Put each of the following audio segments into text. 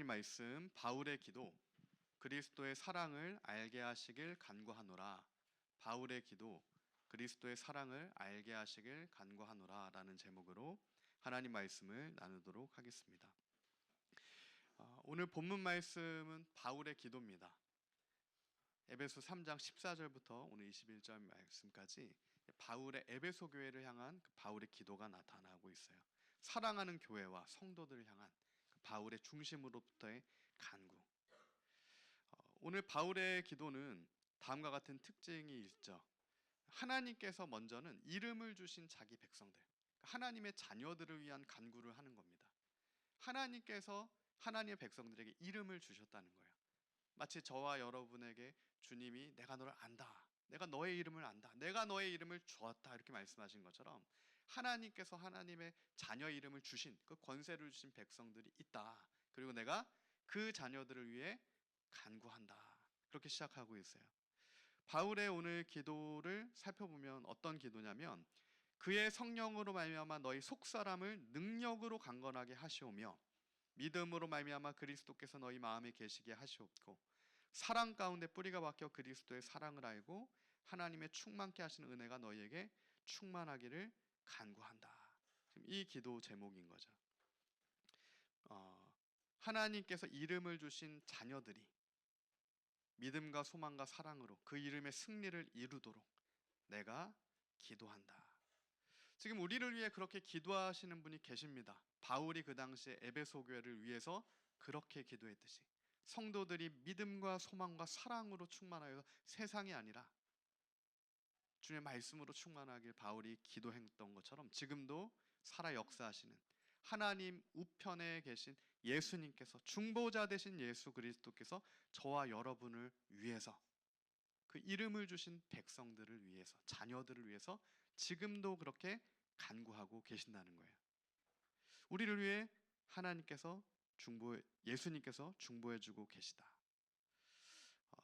하나님 말씀 바울의 기도 그리스도의 사랑을 알게 하시길 간구하노라. 바울의 기도 그리스도의 사랑을 알게 하시길 간구하노라라는 제목으로 하나님 말씀을 나누도록 하겠습니다. 오늘 본문 말씀은 바울의 기도입니다. 에베소 3장 14절부터 오늘 21절 말씀까지 바울의 에베소 교회를 향한 바울의 기도가 나타나고 있어요. 사랑하는 교회와 성도들을 향한 바울의 중심으로부터의 간구. 오늘 바울의 기도는 다음과 같은 특징이 있죠. 하나님께서 먼저는 이름을 주신 자기 백성들, 하나님의 자녀들을 위한 간구를 하는 겁니다. 하나님께서 하나님의 백성들에게 이름을 주셨다는 거예요. 마치 저와 여러분에게 주님이 내가 너를 안다, 내가 너의 이름을 안다, 내가 너의 이름을 주었다 이렇게 말씀하신 것처럼 하나님께서 하나님의 자녀 이름을 주신 그 권세를 주신 백성들이 있다. 그리고 내가 그 자녀들을 위해 간구한다. 그렇게 시작하고 있어요. 바울의 오늘 기도를 살펴보면 어떤 기도냐면 그의 성령으로 말미암아 너희 속사람을 능력으로 강건하게 하시오며 믿음으로 말미암아 그리스도께서 너희 마음에 계시게 하시옵고 사랑 가운데 뿌리가 박혀 그리스도의 사랑을 알고 하나님의 충만케 하시는 은혜가 너희에게 충만하기를 간구한다. 이 기도 제목인 거죠. 하나님께서 이름을 주신 자녀들이 믿음과 소망과 사랑으로 그 이름의 승리를 이루도록 내가 기도한다. 지금 우리를 위해 그렇게 기도하시는 분이 계십니다. 바울이 그 당시에 에베소 교회를 위해서 그렇게 기도했듯이 성도들이 믿음과 소망과 사랑으로 충만하여서 세상이 아니라 주님의 말씀으로 충만하길 바울이 기도했던 것처럼 지금도 살아 역사하시는 하나님 우편에 계신 예수님께서 중보자 되신 예수 그리스도께서 저와 여러분을 위해서 그 이름을 주신 백성들을 위해서 자녀들을 위해서 지금도 그렇게 간구하고 계신다는 거예요. 우리를 위해 하나님께서 예수님께서 중보해주고 계시다.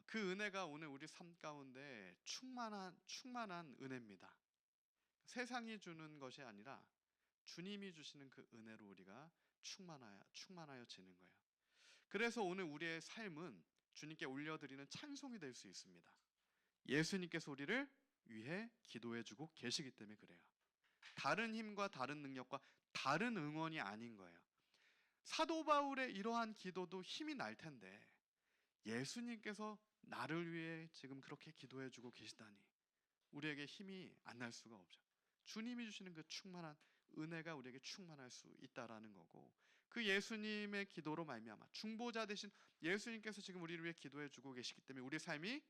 그 은혜가 오늘 우리 삶 가운데 충만한 은혜입니다. 세상이 주는 것이 아니라 주님이 주시는 그 은혜로 우리가 충만하여지는 거예요. 그래서 오늘 우리의 삶은 주님께 올려드리는 찬송이 될 수 있습니다. 예수님께서 우리를 위해 기도해주고 계시기 때문에 그래요. 다른 힘과 다른 능력과 다른 응원이 아닌 거예요. 사도 바울의 이러한 기도도 힘이 날 텐데 예수님께서 나를 위해 지금 그렇게 기도해주고 계시다니 우리에게 힘이 안 날 수가 없죠. 주님이 주시는 그 충만한 은혜가 우리에게 충만할 수 있다라는 거고 그 예수님의 기도로 말미암아 중보자 되신 예수님께서 지금 우리를 위해 기도해주고 계시기 때문에 우리의 삶이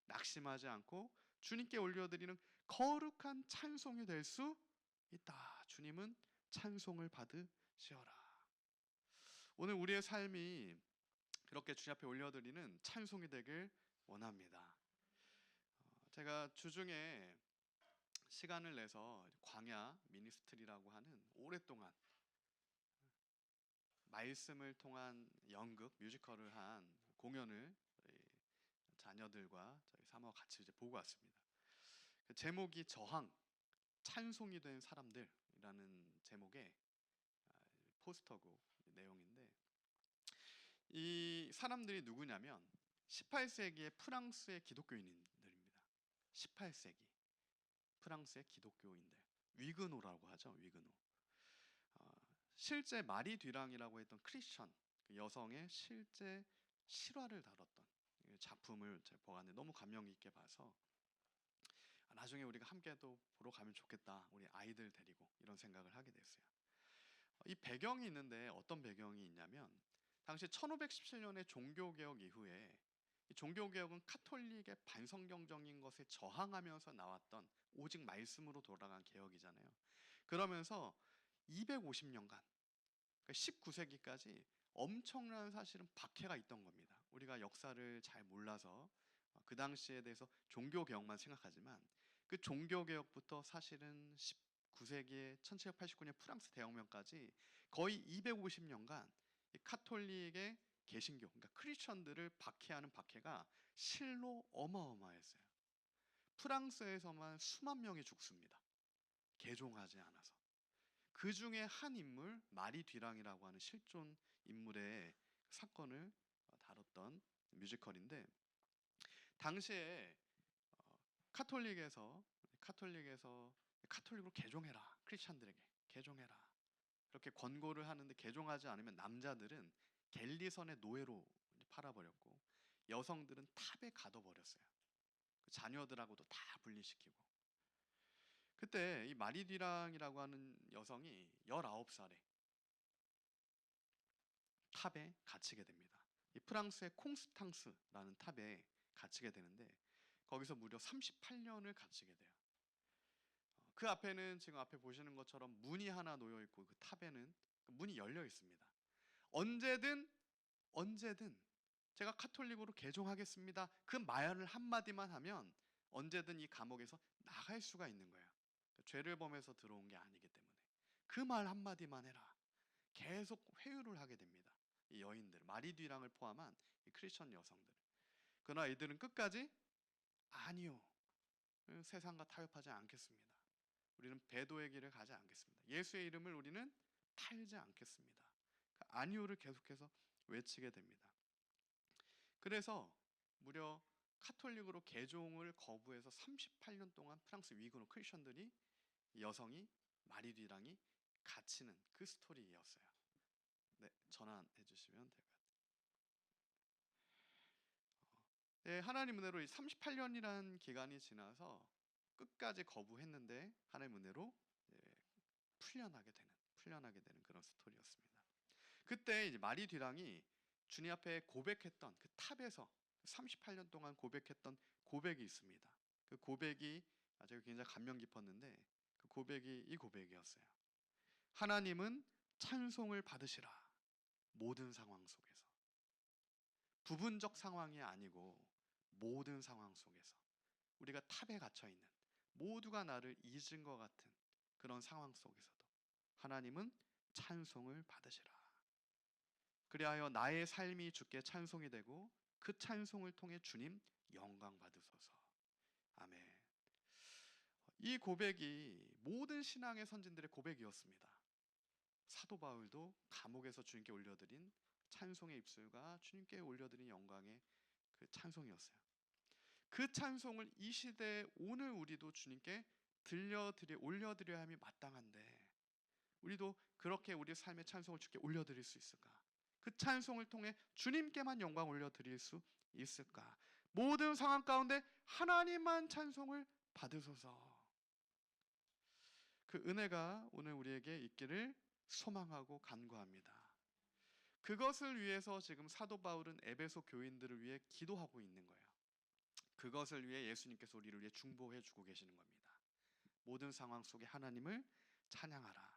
낙심하지 않고 주님께 올려드리는 거룩한 찬송이 될 수 있다. 주님은 찬송을 받으시어라. 오늘 우리의 삶이 그렇게 주님 앞에 올려드리는 찬송이 되길 원합니다. 제가 주중에 시간을 내서 광야 미니스트리라고 하는 오랫동안 말씀을 통한 연극 뮤지컬을 한 공연을 자녀들과 저희 사모와 같이 이제 보고 왔습니다. 그 제목이 저항 찬송이 된 사람들이라는 제목의 포스터고 내용인데 이 사람들이 누구냐면 18세기의 프랑스의 기독교인들입니다. 18세기 프랑스의 기독교인들 위그노라고 하죠. 위그노. 실제 마리 듀랑이라고 했던 크리스천 그 여성의 실제 실화를 다뤘던 작품을 제가 보았는데 너무 감명 깊게 봐서 나중에 우리가 함께 또 보러 가면 좋겠다. 우리 아이들 데리고 이런 생각을 하게 됐어요. 이 배경이 있는데 어떤 배경이 있냐면 당시 1517년의 종교개혁 이후에 이 종교개혁은 카톨릭의 반성경적인 것에 저항하면서 나왔던 오직 말씀으로 돌아간 개혁이잖아요. 그러면서 250년간 그러니까 19세기까지 엄청난 사실은 박해가 있던 겁니다. 우리가 역사를 잘 몰라서 그 당시에 대해서 종교개혁만 생각하지만 그 종교개혁부터 사실은 19세기의 1789년 프랑스 대혁명까지 거의 250년간 카톨릭의 개신교, 그러니까 크리스천들을 박해하는 박해가 실로 어마어마했어요. 프랑스에서만 수만 명이 죽습니다. 개종하지 않아서. 그 중에 한 인물 마리 듀랑이라고 하는 실존 인물의 사건을 다뤘던 뮤지컬인데, 당시에 카톨릭에서 카톨릭으로 개종해라, 크리스찬들에게 개종해라, 그렇게 권고를 하는데 개종하지 않으면 남자들은 갤리선의 노예로 팔아버렸고 여성들은 탑에 가둬버렸어요. 그 자녀들하고도 다 분리시키고. 그때 이 마리 듀랑이라고 하는 여성이 19살에 탑에 갇히게 됩니다. 이 프랑스의 콩스탕스라는 탑에 갇히게 되는데 거기서 무려 38년을 갇히게 돼요. 그 앞에는 지금 앞에 보시는 것처럼 문이 하나 놓여 있고 그 탑에는 문이 열려 있습니다. 언제든 제가 카톨릭으로 개종하겠습니다, 그 말을 한마디만 하면 언제든 이 감옥에서 나갈 수가 있는 거예요. 죄를 범해서 들어온 게 아니기 때문에 그 말 한마디만 해라. 계속 회유를 하게 됩니다. 이 여인들, 마리 듀랑을 포함한 이 크리스천 여성들. 그러나 이들은 끝까지 아니요, 세상과 타협하지 않겠습니다. 우리는 배도의 길을 가지 않겠습니다. 예수의 이름을 우리는 팔지 않겠습니다. 그 아니요를 계속해서 외치게 됩니다. 그래서 무려 카톨릭으로 개종을 거부해서 38년 동안 프랑스 위군으로 크리스천들이, 여성이 마리 듀랑이 갇히는 그 스토리였어요. 네, 전환해 주시면 될 것 같아요. 네, 하나님 은혜로 38년이라는 기간이 지나서 끝까지 거부했는데 하나님 은혜로 풀려나게 되는 그런 스토리였습니다. 그때 이제 마리 듀랑이 주님 앞에 고백했던 그 탑에서 38년 동안 고백했던 고백이 있습니다. 그 고백이 제가 굉장히 감명 깊었는데 그 고백이 이 고백이었어요. 하나님은 찬송을 받으시라. 모든 상황 속에서. 부분적 상황이 아니고 모든 상황 속에서, 우리가 탑에 갇혀 있는, 모두가 나를 잊은 것 같은 그런 상황 속에서도 하나님은 찬송을 받으시라. 그리하여 나의 삶이 주께 찬송이 되고 그 찬송을 통해 주님 영광 받으소서. 아멘. 이 고백이 모든 신앙의 선진들의 고백이었습니다. 사도 바울도 감옥에서 주님께 올려드린 찬송의 입술과 주님께 올려드린 영광의 그 찬송이었어요. 그 찬송을 이 시대에 오늘 우리도 주님께 올려드려야 함이 마땅한데 우리도 그렇게 우리의 삶의 찬송을 주께 올려드릴 수 있을까? 그 찬송을 통해 주님께만 영광 올려드릴 수 있을까? 모든 상황 가운데 하나님만 찬송을 받으소서. 그 은혜가 오늘 우리에게 있기를 소망하고 간구합니다. 그것을 위해서 지금 사도 바울은 에베소 교인들을 위해 기도하고 있는 거예요. 그것을 위해 예수님께서 우리를 위해 중보해 주고 계시는 겁니다. 모든 상황 속에 하나님을 찬양하라.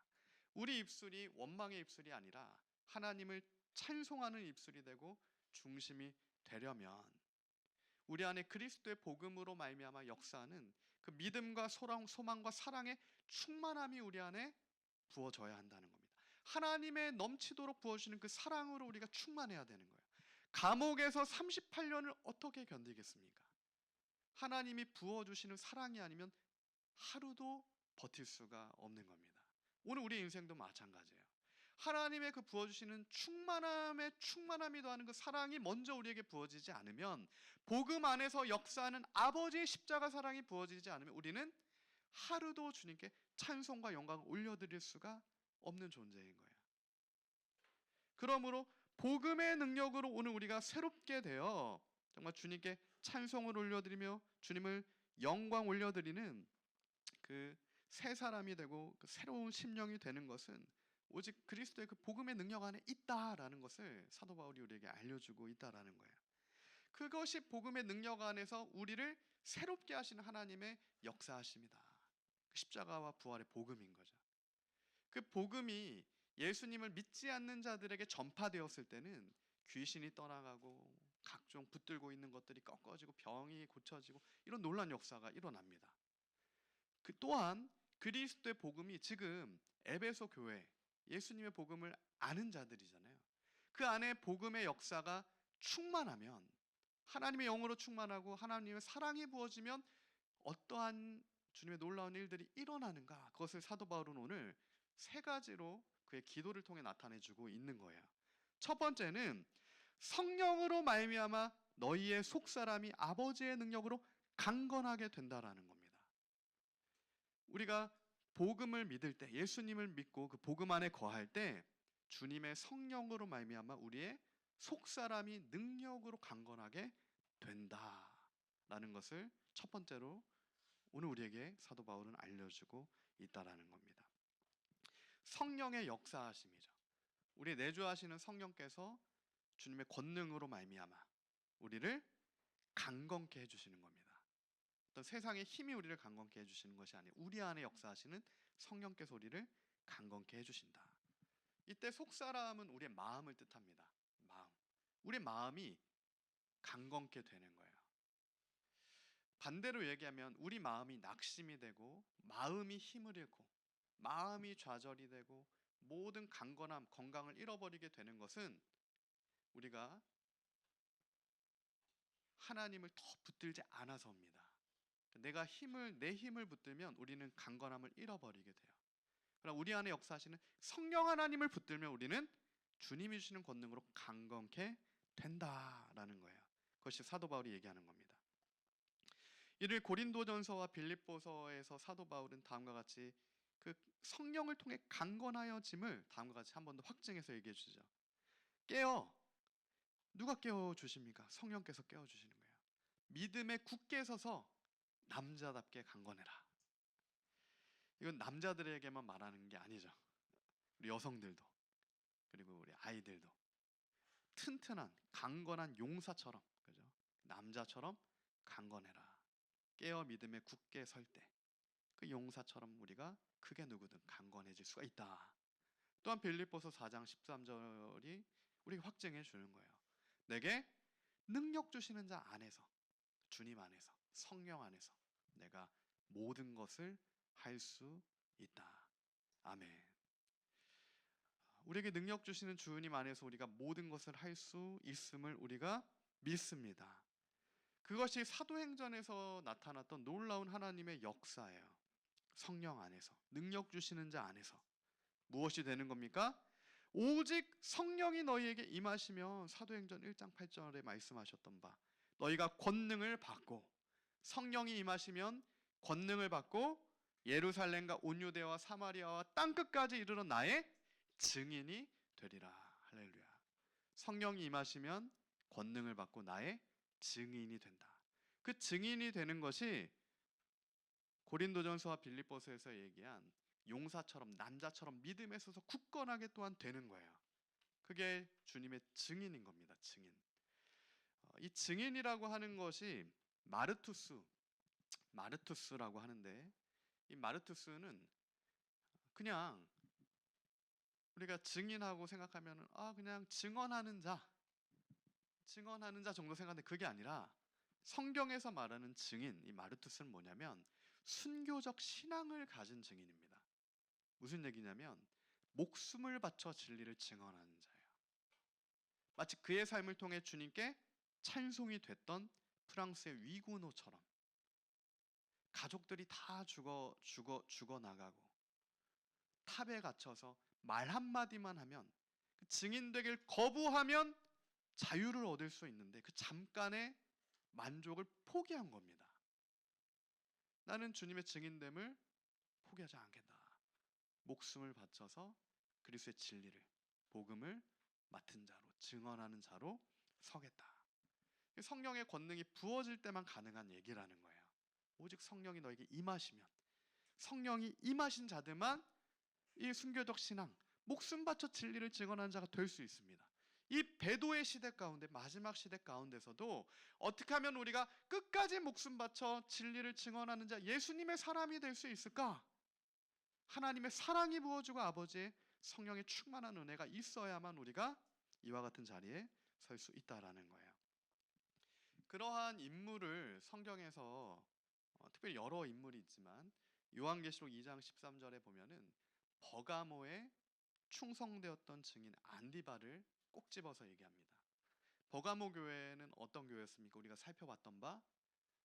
우리 입술이 원망의 입술이 아니라 하나님을 찬송하는 입술이 되고 중심이 되려면 우리 안에 그리스도의 복음으로 말미암아 역사하는 그 믿음과 소망과 사랑의 충만함이 우리 안에 부어져야 한다는 겁니다. 하나님의 넘치도록 부어주시는 그 사랑으로 우리가 충만해야 되는 거예요. 감옥에서 38년을 어떻게 견디겠습니까? 하나님이 부어주시는 사랑이 아니면 하루도 버틸 수가 없는 겁니다. 오늘 우리 인생도 마찬가지예요. 하나님의 그 부어주시는 충만함이 더하는 그 사랑이 먼저 우리에게 부어지지 않으면, 복음 안에서 역사하는 아버지의 십자가 사랑이 부어지지 않으면 우리는 하루도 주님께 찬송과 영광을 올려드릴 수가 없는 존재인 거예요. 그러므로 복음의 능력으로 오늘 우리가 새롭게 되어 정말 주님께 찬송을 올려드리며 주님을 영광 올려드리는 그 새 사람이 되고 그 새로운 심령이 되는 것은 오직 그리스도의 그 복음의 능력 안에 있다라는 것을 사도 바울이 우리에게 알려주고 있다라는 거예요. 그것이 복음의 능력 안에서 우리를 새롭게 하시는 하나님의 역사하십니다. 그 십자가와 부활의 복음인 거죠. 그 복음이 예수님을 믿지 않는 자들에게 전파되었을 때는 귀신이 떠나가고 각종 붙들고 있는 것들이 꺾어지고 병이 고쳐지고 이런 놀라운 역사가 일어납니다. 그 또한 그리스도의 복음이 지금 에베소 교회, 예수님의 복음을 아는 자들이잖아요. 그 안에 복음의 역사가 충만하면, 하나님의 영으로 충만하고 하나님의 사랑이 부어지면 어떠한 주님의 놀라운 일들이 일어나는가, 그것을 사도 바울은 오늘 세 가지로 그의 기도를 통해 나타내주고 있는 거예요. 첫 번째는 성령으로 말미암아 너희의 속사람이 아버지의 능력으로 강건하게 된다라는 겁니다. 우리가 복음을 믿을 때, 예수님을 믿고 그 복음 안에 거할 때 주님의 성령으로 말미암아 우리의 속사람이 능력으로 강건하게 된다라는 것을 첫 번째로 오늘 우리에게 사도 바울은 알려주고 있다라는 겁니다. 성령의 역사하심이죠. 우리 내주하시는 성령께서 주님의 권능으로 말미암아 우리를 강건케 해주시는 겁니다. 어떤 세상의 힘이 우리를 강건케 해주시는 것이 아니고 우리 안에 역사하시는 성령께서 우리를 강건케 해주신다. 이때 속사람은 우리의 마음을 뜻합니다. 마음. 우리의 마음이 강건케 되는 거예요. 반대로 얘기하면 우리 마음이 낙심이 되고 마음이 힘을 잃고 마음이 좌절이 되고 모든 강건함, 건강을 잃어버리게 되는 것은 우리가 하나님을 더 붙들지 않아서입니다. 내 힘을 붙들면 우리는 강건함을 잃어버리게 돼요. 그러나 우리 안에 역사하시는 성령 하나님을 붙들면 우리는 주님이 주시는 권능으로 강건케 된다라는 거예요. 그것이 사도 바울이 얘기하는 겁니다. 이를 고린도전서와 빌립보서에서 사도 바울은 다음과 같이 그 성령을 통해 강건하여짐을 다음과 같이 한 번 더 확증해서 얘기해 주죠. 깨어. 누가 깨워 주십니까? 성령께서 깨워 주시는 거예요. 믿음에 굳게 서서 남자답게 강건해라. 이건 남자들에게만 말하는 게 아니죠. 우리 여성들도 그리고 우리 아이들도 튼튼한 강건한 용사처럼, 그죠? 남자처럼 강건해라. 깨어 믿음에 굳게 설 때 그 용사처럼 우리가 크게 누구든 강건해질 수가 있다. 또한 빌립보서 4장 13절이 우리에게 확증해 주는 거예요. 내게 능력 주시는 자 안에서, 주님 안에서, 성령 안에서 내가 모든 것을 할 수 있다. 아멘. 우리에게 능력 주시는 주님 안에서 우리가 모든 것을 할 수 있음을 우리가 믿습니다. 그것이 사도행전에서 나타났던 놀라운 하나님의 역사예요. 성령 안에서, 능력 주시는 자 안에서 무엇이 되는 겁니까? 오직 성령이 너희에게 임하시면 사도행전 1장 8절에 말씀하셨던 바 너희가 권능을 받고, 성령이 임하시면 권능을 받고 예루살렘과 온 유대와 사마리아와 땅끝까지 이르러 나의 증인이 되리라. 할렐루야. 성령이 임하시면 권능을 받고 나의 증인이 된다. 그 증인이 되는 것이 고린도전서와 빌립보서에서 얘기한 용사처럼, 남자처럼 믿음에 서서 굳건하게 또한 되는 거예요. 그게 주님의 증인인 겁니다. 증인. 이 증인이라고 하는 것이 마르투스라고 하는데, 이 마르투스는 그냥 우리가 증인하고 생각하면 그냥 증언하는 자 정도 생각하는데 그게 아니라 성경에서 말하는 증인, 이 마르투스는 뭐냐면 순교적 신앙을 가진 증인입니다. 무슨 얘기냐면 목숨을 바쳐 진리를 증언하는 자예요. 마치 그의 삶을 통해 주님께 찬송이 됐던 프랑스의 위고노처럼 가족들이 다 죽어 나가고 탑에 갇혀서 말 한마디만 하면, 그 증인되길 거부하면 자유를 얻을 수 있는데 그 잠깐의 만족을 포기한 겁니다. 나는 주님의 증인됨을 포기하지 않겠다. 목숨을 바쳐서 그리스도의 진리를, 복음을 맡은 자로, 증언하는 자로 서겠다. 성령의 권능이 부어질 때만 가능한 얘기라는 거예요. 오직 성령이 너에게 임하시면, 성령이 임하신 자들만 이 순교적 신앙, 목숨 바쳐 진리를 증언하는 자가 될 수 있습니다. 이 배도의 시대 가운데, 마지막 시대 가운데서도 어떻게 하면 우리가 끝까지 목숨 바쳐 진리를 증언하는 자, 예수님의 사람이 될 수 있을까? 하나님의 사랑이 부어지고 아버지의 성령의 충만한 은혜가 있어야만 우리가 이와 같은 자리에 설 수 있다라는 거예요. 그러한 인물을 성경에서 특별히 여러 인물이 있지만 요한계시록 2장 13절에 보면은 버가모에 충성되었던 증인 안디바를 꼭 집어서 얘기합니다. 버가모 교회는 어떤 교회였습니까? 우리가 살펴봤던 바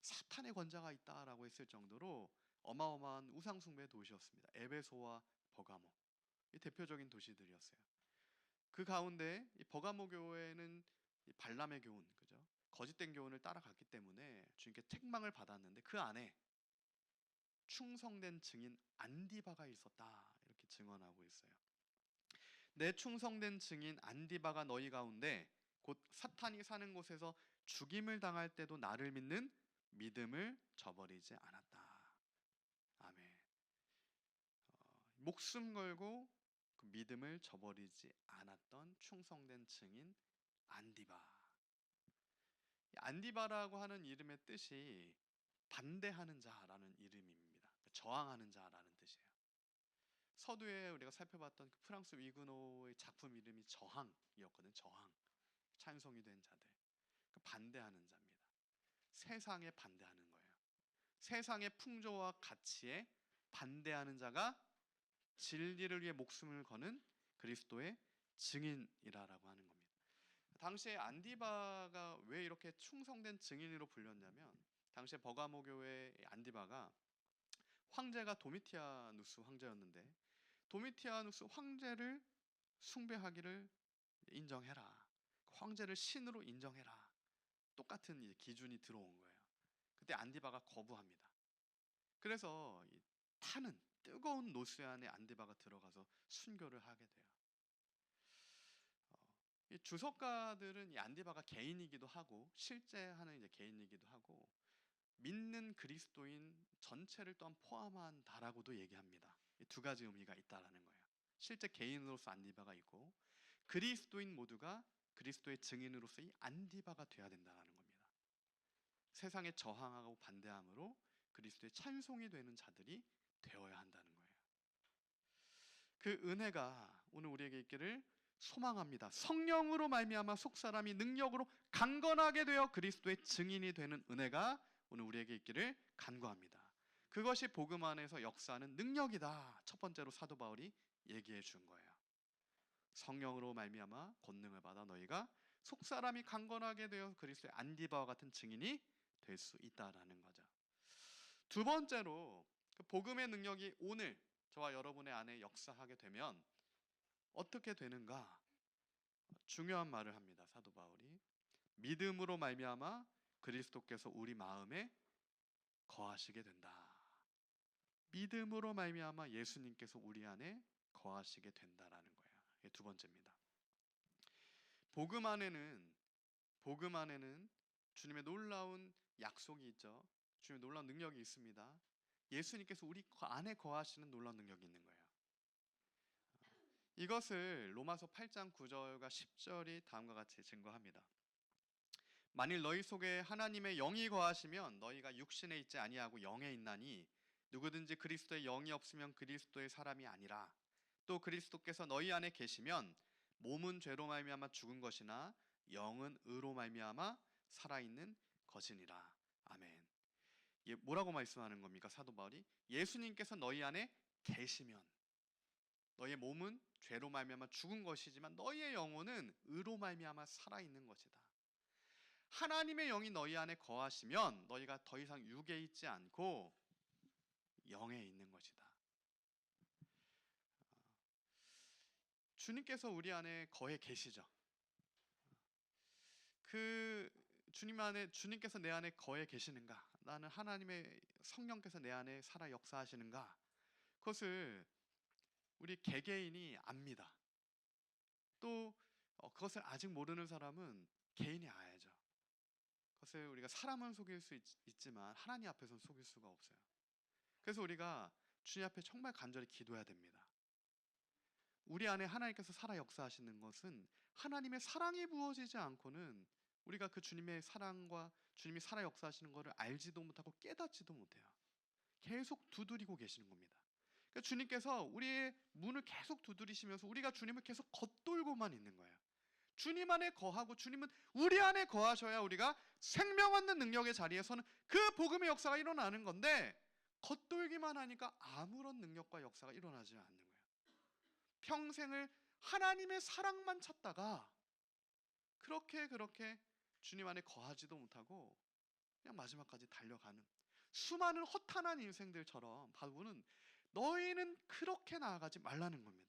사탄의 권자가 있다라고 했을 정도로 어마어마한 우상숭배의 도시였습니다. 에베소와 버가모, 이 대표적인 도시들이었어요. 그 가운데 이 버가모 교회는 이 발람의 교훈, 그죠? 거짓된 교훈을 따라갔기 때문에 주님께 책망을 받았는데 그 안에 충성된 증인 안디바가 있었다. 이렇게 증언하고 있어요. 내 충성된 증인 안디바가 너희 가운데 곧 사탄이 사는 곳에서 죽임을 당할 때도 나를 믿는 믿음을 저버리지 않았다. 아멘. 목숨 걸고 그 믿음을 저버리지 않았던 충성된 증인 안디바. 안디바라고 하는 이름의 뜻이 반대하는 자라는 이름입니다. 저항하는 자라는 뜻이에요. 서두에 우리가 살펴봤던 그 프랑스 위그노의 작품 이름이 저항이었거든요. 저항. 찬송이 된 자들. 그 반대하는 자입니다. 세상에 반대하는 거예요. 세상의 풍조와 가치에 반대하는 자가 진리를 위해 목숨을 거는 그리스도의 증인이라고 하는 겁니다. 당시에 안디바가 왜 이렇게 충성된 증인으로 불렸냐면 당시에 버가모 교회의 안디바가 황제가 도미티아누스 황제였는데 도미티아누스 황제를 숭배하기를 인정해라. 황제를 신으로 인정해라. 똑같은 이제 기준이 들어온 거예요. 그때 안디바가 거부합니다. 그래서 이 타는 뜨거운 노쇠 안에 안디바가 들어가서 순교를 하게 돼요. 이 주석가들은 이 안디바가 개인이기도 하고 실제 하는 이제 개인이기도 하고 믿는 그리스도인 전체를 또한 포함한다라고도 얘기합니다. 이 두 가지 의미가 있다라는 거예요. 실제 개인으로서 안디바가 있고 그리스도인 모두가 그리스도의 증인으로서 이 안디바가 돼야 된다라는 겁니다. 세상에 저항하고 반대함으로 그리스도의 찬송이 되는 자들이 되어야 한다는 거예요. 그 은혜가 오늘 우리에게 있기를 소망합니다. 성령으로 말미암아 속사람이 능력으로 강건하게 되어 그리스도의 증인이 되는 은혜가 오늘 우리에게 있기를 간구합니다. 그것이 복음 안에서 역사하는 능력이다. 첫 번째로 사도 바울이 얘기해 준 거예요. 성령으로 말미암아 권능을 받아 너희가 속사람이 강건하게 되어 그리스도의 안디바와 같은 증인이 될 수 있다라는 거죠. 두 번째로 그 복음의 능력이 오늘 저와 여러분의 안에 역사하게 되면 어떻게 되는가? 중요한 말을 합니다. 사도 바울이 믿음으로 말미암아 그리스도께서 우리 마음에 거하시게 된다. 믿음으로 말미암아 예수님께서 우리 안에 거하시게 된다라는 거예요. 이게 두 번째입니다. 복음 안에는 주님의 놀라운 약속이 있죠. 주님의 놀라운 능력이 있습니다. 예수님께서 우리 안에 거하시는 놀라운 능력이 있는 거예요. 이것을 로마서 8장 9절과 10절이 다음과 같이 증거합니다. 만일 너희 속에 하나님의 영이 거하시면 너희가 육신에 있지 아니하고 영에 있나니 누구든지 그리스도의 영이 없으면 그리스도의 사람이 아니라 또 그리스도께서 너희 안에 계시면 몸은 죄로 말미암아 죽은 것이나 영은 의로 말미암아 살아있는 것이니라. 아멘. 뭐라고 말씀하는 겁니까? 사도 바울이 예수님께서 너희 안에 계시면 너희의 몸은 죄로 말미암아 죽은 것이지만 너희의 영혼은 의로 말미암아 살아있는 것이다. 하나님의 영이 너희 안에 거하시면 너희가 더 이상 육에 있지 않고 영에 있는 것이다. 주님께서 우리 안에 거해 계시죠. 그 주님 안에 주님께서 내 안에 거해 계시는가? 나는 하나님의 성령께서 내 안에 살아 역사하시는가? 그것을 우리 개개인이 압니다. 또 그것을 아직 모르는 사람은 개인이 알죠. 그것을 우리가 사람은 속일 수 있지만 하나님 앞에서는 속일 수가 없어요. 그래서 우리가 주님 앞에 정말 간절히 기도해야 됩니다. 우리 안에 하나님께서 살아 역사하시는 것은 하나님의 사랑이 부어지지 않고는 우리가 그 주님의 사랑과 주님이 살아 역사하시는 것을 알지도 못하고 깨닫지도 못해요. 계속 두드리고 계시는 겁니다. 그러니까 주님께서 우리의 문을 계속 두드리시면서 우리가 주님을 계속 겉돌고만 있는 거예요. 주님 안에 거하고 주님은 우리 안에 거하셔야 우리가 생명 얻는 능력의 자리에서는 그 복음의 역사가 일어나는 건데 겉돌기만 하니까 아무런 능력과 역사가 일어나지 않는 거예요. 평생을 하나님의 사랑만 찾다가 그렇게 주님 안에 거하지도 못하고 그냥 마지막까지 달려가는 수많은 허탄한 인생들처럼 바울은 너희는 그렇게 나아가지 말라는 겁니다.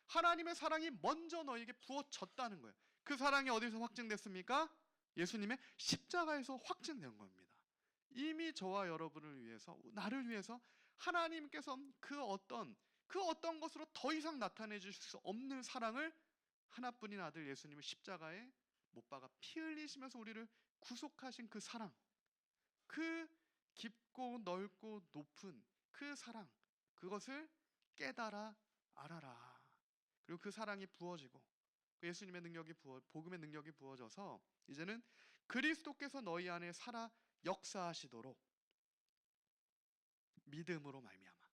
하나님의 사랑이 먼저 너에게 부어졌다는 거예요. 그 사랑이 어디서 확증됐습니까? 예수님의 십자가에서 확증된 겁니다. 이미 저와 여러분을 위해서, 나를 위해서 하나님께서 그 어떤 것으로 더 이상 나타내 주실 수 없는 사랑을 하나뿐인 아들 예수님을 십자가에 못 박아 피 흘리시면서 우리를 구속하신 그 사랑, 그 깊고 넓고 높은 그 사랑, 그것을 깨달아 알아라. 그리고 그 사랑이 부어지고 예수님의 능력이 복음의 능력이 부어져서 이제는 그리스도께서 너희 안에 살아 역사하시도록 믿음으로 말미암아.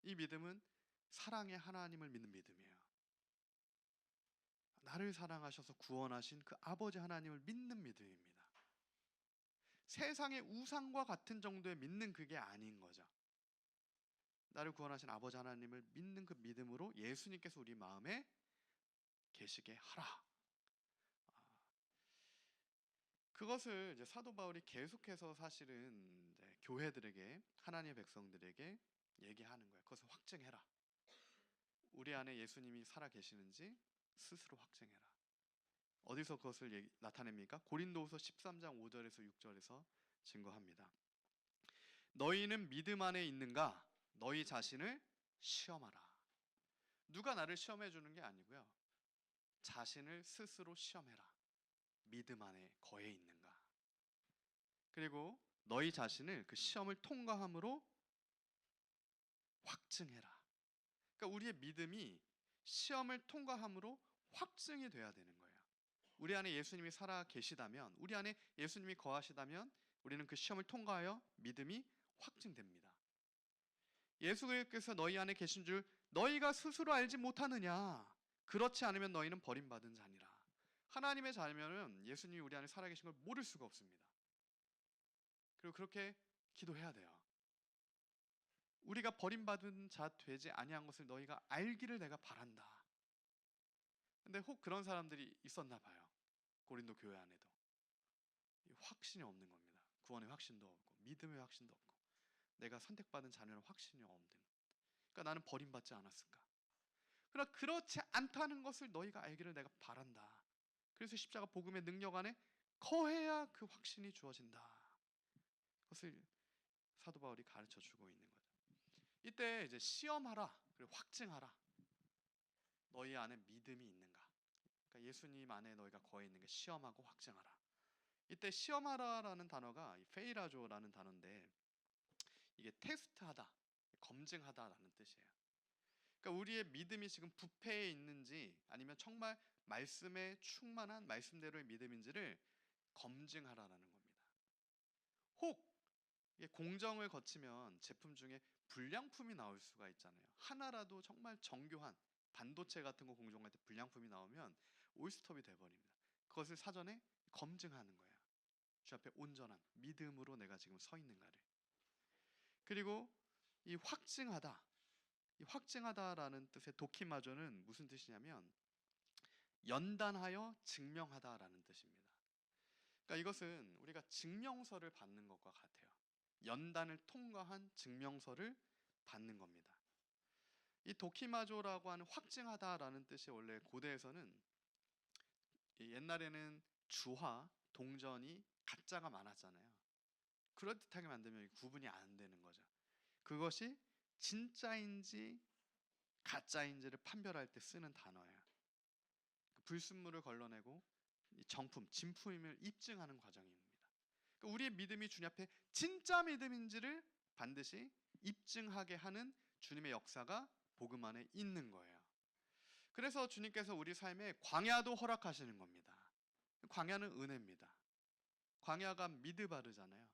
이 믿음은 사랑의 하나님을 믿는 믿음이에요. 나를 사랑하셔서 구원하신 그 아버지 하나님을 믿는 믿음입니다. 세상의 우상과 같은 정도의 믿는 그게 아닌 거죠. 나를 구원하신 아버지 하나님을 믿는 그 믿음으로 예수님께서 우리 마음에 계시게 하라. 그것을 이제 사도 바울이 계속해서 사실은 이제 교회들에게, 하나님의 백성들에게 얘기하는 거예요. 그것을 확증해라. 우리 안에 예수님이 살아 계시는지 스스로 확증해라. 어디서 그것을 나타냅니까? 고린도후서 13장 5절에서 6절에서 증거합니다. 너희는 믿음 안에 있는가? 너희 자신을 시험하라. 누가 나를 시험해 주는 게 아니고요. 자신을 스스로 시험해라. 믿음 안에 거해 있는가? 그리고 너희 자신을 그 시험을 통과함으로 확증해라. 그러니까 우리의 믿음이 시험을 통과함으로 확증이 돼야 되는 거예요. 우리 안에 예수님이 살아 계시다면, 우리 안에 예수님이 거하시다면 우리는 그 시험을 통과하여 믿음이 확증됩니다. 예수께서 너희 안에 계신 줄 너희가 스스로 알지 못하느냐? 그렇지 않으면 너희는 버림받은 자니라. 하나님의 자녀는 예수님이 우리 안에 살아계신 걸 모를 수가 없습니다. 그리고 그렇게 기도해야 돼요. 우리가 버림받은 자 되지 아니한 것을 너희가 알기를 내가 바란다. 근데 혹 그런 사람들이 있었나 봐요. 고린도 교회 안에도 확신이 없는 겁니다. 구원의 확신도 없고 믿음의 확신도 없고 내가 선택받은 자녀는 확신이 없는. 그러니까 나는 버림받지 않았을까? 그러나 그렇지 않다는 것을 너희가 알기를 내가 바란다. 그래서 십자가 복음의 능력 안에 거해야 그 확신이 주어진다. 그것을 사도 바울이 가르쳐 주고 있는 거죠. 이때 이제 시험하라, 그리고 확증하라. 너희 안에 믿음이 있는가? 그러니까 예수님 안에 너희가 거해 있는 게 시험하고 확증하라. 이때 시험하라라는 단어가 페이라조라는 단어인데 이게 테스트하다, 검증하다라는 뜻이에요. 그러니까 우리의 믿음이 지금 부패해 있는지 아니면 정말 말씀에 충만한 말씀대로의 믿음인지를 검증하라라는 겁니다. 혹 이게 공정을 거치면 제품 중에 불량품이 나올 수가 있잖아요. 하나라도 정말 정교한 반도체 같은 거 공정할 때 불량품이 나오면 올스톱이 돼버립니다. 그것을 사전에 검증하는 거예요. 주 앞에 온전한 믿음으로 내가 지금 서 있는가를. 그리고 이 확증하다, 이 확증하다라는 뜻의 도키마조는 무슨 뜻이냐면 연단하여 증명하다라는 뜻입니다. 그러니까 이것은 우리가 증명서를 받는 것과 같아요. 연단을 통과한 증명서를 받는 겁니다. 이 도키마조라고 하는 확증하다라는 뜻이 원래 고대에서는 옛날에는 주화, 동전이 가짜가 많았잖아요. 그럴듯하게 만들면 구분이 안 되는 거죠. 그것이 진짜인지 가짜인지를 판별할 때 쓰는 단어예요. 불순물을 걸러내고 정품, 진품임을 입증하는 과정입니다. 그러니까 우리의 믿음이 주님 앞에 진짜 믿음인지를 반드시 입증하게 하는 주님의 역사가 복음 안에 있는 거예요. 그래서 주님께서 우리 삶에 광야도 허락하시는 겁니다. 광야는 은혜입니다. 광야가 미드바르잖아요.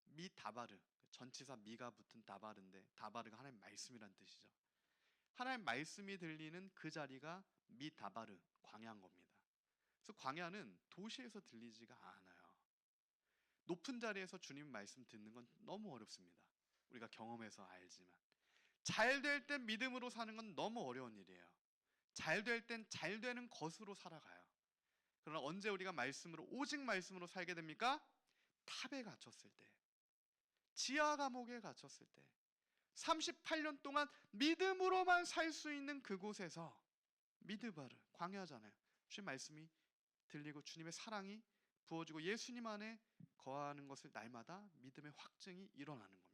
미다바르, 전치사 미가 붙은 다바르인데 다바르가 하나님 말씀이란 뜻이죠. 하나님 말씀이 들리는 그 자리가 미다바르, 광야인 겁니다. 그래서 광야는 도시에서 들리지가 않아요. 높은 자리에서 주님 말씀 듣는 건 너무 어렵습니다. 우리가 경험해서 알지만 잘 될 땐 믿음으로 사는 건 너무 어려운 일이에요. 잘 될 땐 잘 되는 것으로 살아가요. 그러나 언제 우리가 말씀으로 오직 말씀으로 살게 됩니까? 탑에 갇혔을 때, 지하 감옥에 갇혔을 때, 38년 동안 믿음으로만 살 수 있는 그곳에서 미드바르, 광야잖아요. 주의 말씀이 들리고 주님의 사랑이 부어지고 예수님 안에 거하는 것을 날마다 믿음의 확증이 일어나는 겁니다.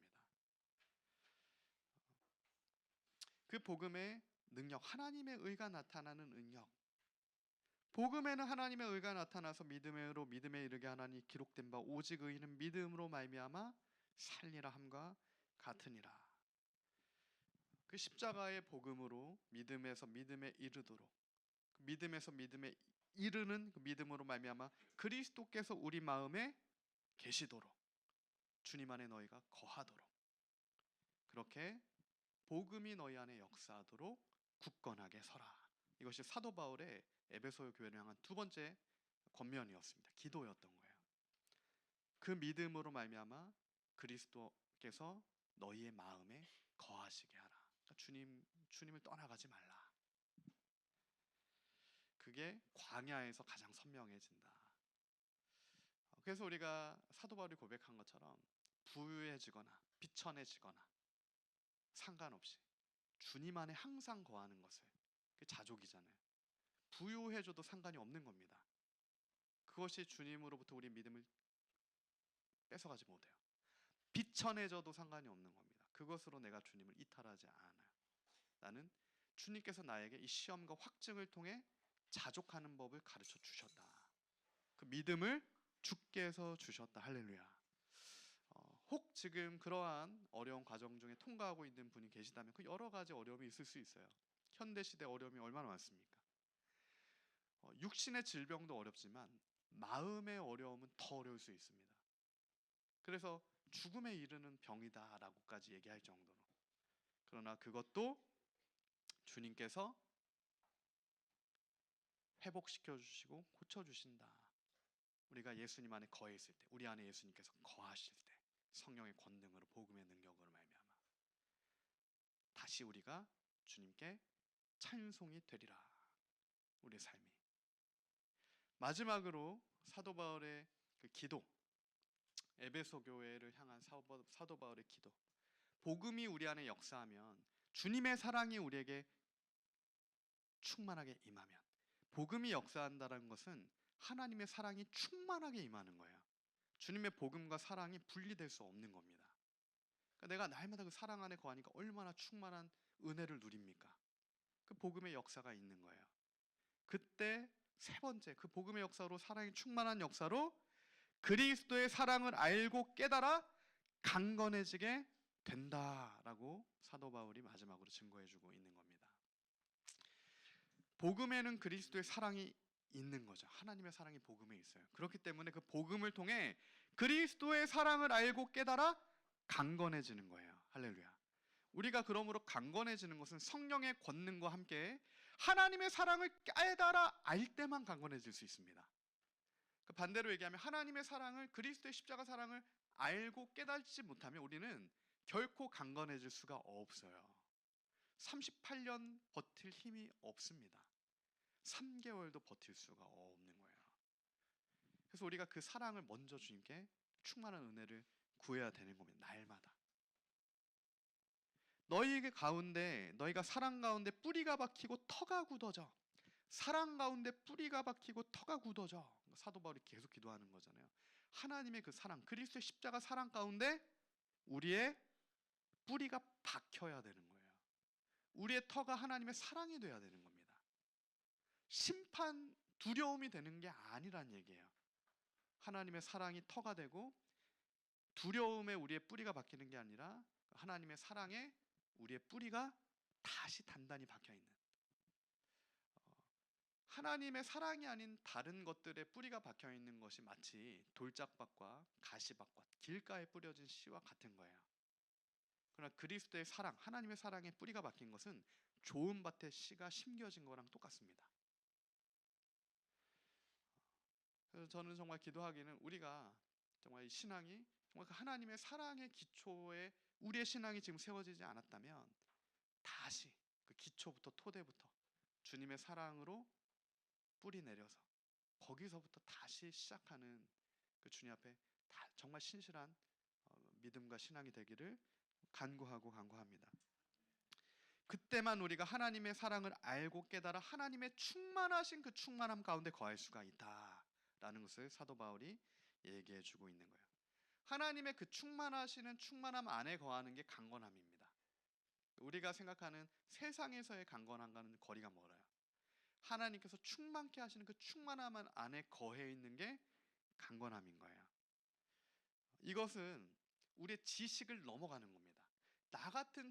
그 복음의 능력, 하나님의 의가 나타나는 능력. 복음에는 하나님의 의가 나타나서 믿음으로 믿음에 이르게 하나니 기록된 바 오직 의인은 믿음으로 말미암아 살리라 함과 같으니라. 그 십자가의 복음으로 믿음에서 믿음에 이르도록, 믿음에서 믿음에 이르는 그 믿음으로 말미암아 그리스도께서 우리 마음에 계시도록, 주님 안에 너희가 거하도록, 그렇게 복음이 너희 안에 역사하도록 굳건하게 서라. 이것이 사도 바울의 에베소 교회를 향한 두 번째 권면이었습니다. 기도였던 거예요. 그 믿음으로 말미암아 그리스도께서 너희의 마음에 거하시게 하라. 그러니까 주님을 떠나가지 말라. 그게 광야에서 가장 선명해진다. 그래서 우리가 사도 바울이 고백한 것처럼 부유해지거나 비천해지거나 상관없이 주님 안에 항상 거하는 것을, 그게 자족이잖아요. 부유해져도 상관이 없는 겁니다. 그것이 주님으로부터 우리 믿음을 뺏어가지 못해요. 비천해져도 상관이 없는 겁니다. 그것으로 내가 주님을 이탈하지 않아요. 나는 주님께서 나에게 이 시험과 확증을 통해 자족하는 법을 가르쳐 주셨다. 그 믿음을 주께서 주셨다. 할렐루야. 혹 지금 그러한 어려운 과정 중에 통과하고 있는 분이 계시다면 그 여러 가지 어려움이 있을 수 있어요. 현대시대 어려움이 얼마나 많습니까? 육신의 질병도 어렵지만 마음의 어려움은 더 어려울 수 있습니다. 그래서 죽음에 이르는 병이다라고까지 얘기할 정도로. 그러나 그것도 주님께서 회복시켜 주시고 고쳐 주신다. 우리가 예수님 안에 거해 있을 때, 우리 안에 예수님께서 거하실 때, 성령의 권능으로 복음의 능력으로 말미암아 다시 우리가 주님께 찬송이 되리라. 우리의 삶이. 마지막으로 사도 바울의 그 기도, 에베소 교회를 향한 사도 바울의 기도. 복음이 우리 안에 역사하면, 주님의 사랑이 우리에게 충만하게 임하면, 복음이 역사한다는 것은 하나님의 사랑이 충만하게 임하는 거예요. 주님의 복음과 사랑이 분리될 수 없는 겁니다. 그러니까 내가 날마다 그 사랑 안에 거하니까 얼마나 충만한 은혜를 누립니까? 그 복음의 역사가 있는 거예요. 그때 세 번째, 그 복음의 역사로, 사랑이 충만한 역사로 그리스도의 사랑을 알고 깨달아 강건해지게 된다라고 사도 바울이 마지막으로 증거해주고 있는 겁니다. 복음에는 그리스도의 사랑이 있는 거죠. 하나님의 사랑이 복음에 있어요. 그렇기 때문에 그 복음을 통해 그리스도의 사랑을 알고 깨달아 강건해지는 거예요. 할렐루야. 우리가 그러므로 강건해지는 것은 성령의 권능과 함께 하나님의 사랑을 깨달아 알 때만 강건해질 수 있습니다. 반대로 얘기하면 하나님의 사랑을, 그리스도의 십자가 사랑을 알고 깨닫지 못하면 우리는 결코 강건해질 수가 없어요. 38년 버틸 힘이 없습니다. 3개월도 버틸 수가 없는 거예요. 그래서 우리가 그 사랑을 먼저 주님께 충만한 은혜를 구해야 되는 겁니다. 날마다. 너희에게 가운데, 너희가 사랑 가운데 뿌리가 박히고 터가 굳어져. 사랑 가운데 뿌리가 박히고 터가 굳어져. 사도 바울이 계속 기도하는 거잖아요. 하나님의 그 사랑, 그리스도의 십자가 사랑 가운데 우리의 뿌리가 박혀야 되는 거예요. 우리의 터가 하나님의 사랑이 돼야 되는 겁니다. 심판, 두려움이 되는 게 아니란 얘기예요. 하나님의 사랑이 터가 되고 두려움에 우리의 뿌리가 박히는 게 아니라 하나님의 사랑에 우리의 뿌리가 다시 단단히 박혀있는, 하나님의 사랑이 아닌 다른 것들에 뿌리가 박혀있는 것이 마치 돌짝밭과 가시밭과 길가에 뿌려진 씨와 같은 거예요. 그러나 그리스도의 사랑, 하나님의 사랑에 뿌리가 박힌 것은 좋은 밭에 씨가 심겨진 거랑 똑같습니다. 그래서 저는 정말 기도하기는 우리가 정말 이 신앙이 정말 그 하나님의 사랑의 기초에 우리의 신앙이 지금 세워지지 않았다면 다시 그 기초부터, 토대부터 주님의 사랑으로 뿌리 내려서 거기서부터 다시 시작하는 그 주님 앞에 정말 신실한 믿음과 신앙이 되기를 간구합니다. 그때만 우리가 하나님의 사랑을 알고 깨달아 하나님의 충만하신 그 충만함 가운데 거할 수가 있다. 라는 것을 사도 바울이 얘기해 주고 있는 거예요. 하나님의 그 충만하시는 충만함 안에 거하는 게 강건함입니다. 우리가 생각하는 세상에서의 강건함과는 거리가 멀어요. 하나님께서 충만케 하시는 그 충만함 안에 거해 있는 게 강건함인 거예요. 이것은 우리의 지식을 넘어가는 겁니다. 나 같은